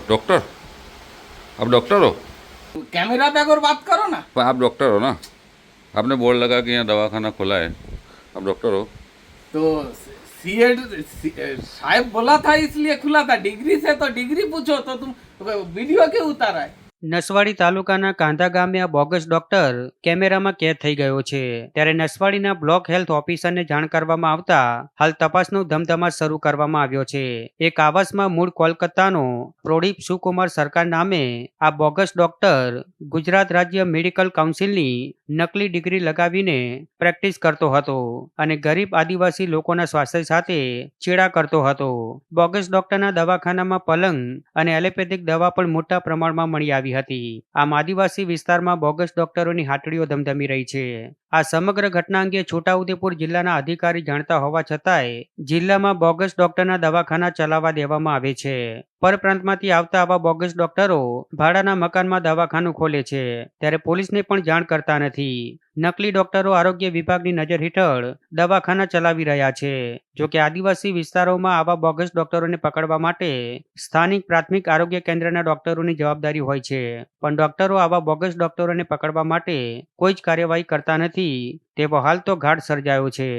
Doctor? आप doctor हो? Camera पे अगर बात करो ना। पर आप डॉक्टर हो ना? आपने बोर्ड लगा कि यहाँ दवाखाना खुला है, आप डॉक्टर हो? तो सीएड साहब बोला था इसलिए खुला था। डिग्री से तो डिग्री पूछो तो तुम वीडियो क्यों उतारा है? નસવાડી તાલુકાના કાંધા ગામે આ બોગસ ડોક્ટર કેમેરામાં કેદ થઈ ગયો છે ત્યારે નસવાડીના બ્લોક હેલ્થ ઓફિસરને જાણ કરવામાં આવતા હાલ તપાસનો ધમધમાટ શરૂ કરવામાં આવ્યો છે। એક આવાસમાં મૂળ કોલકાતાનો પ્રદીપ સુકુમાર સરકાર નામે આ બોગસ ડોક્ટર ગુજરાત રાજ્ય મેડિકલ કાઉન્સિલની નકલી ડિગ્રી લગાવીને પ્રેક્ટિસ કરતો હતો અને ગરીબ આદિવાસી લોકોના સ્વાસ્થ્ય સાથે ચેડા કરતો હતો। બોગસ ડોક્ટરના દવાખાનામાં પલંગ અને એલોપેથિક દવા પણ મોટા પ્રમાણમાં મળી આવી હતી। આમ આદિવાસી વિસ્તારમાં બોગસ ડોક્ટરોની હાટડીઓ ધમધમી રહી છે। આ સમગ્ર ઘટના અંગે છોટાઉદેપુર જિલ્લાના અધિકારી જાણતા હોવા છતાંય જિલ્લામાં બોગસ ડોક્ટરના દવાખાના ચલાવવા દેવામાં આવે છે। પરપ્રાંતમાંથી આવતા આવા બોગસ ડોક્ટરો ભાડાના મકાનમાં દવાખાનું ખોલે છે ત્યારે પોલીસને પણ જાણ કરતા નથી। નકલી ડોક્ટરો આરોગ્ય વિભાગની નજર હેઠળ દવાખાના ચલાવી રહ્યા છે। જો કે આદિવાસી વિસ્તારોમાં આવા બોગસ ડોક્ટરોને પકડવા માટે સ્થાનિક પ્રાથમિક આરોગ્ય કેન્દ્રના ડોક્ટરોની જવાબદારી હોય છે, પણ ડોક્ટરો આવા બોગસ ડોક્ટરોને પકડવા માટે કોઈ જ કાર્યવાહી કરતા નથી તેવો હાલ તો ઘાટ સર્જાયો છે।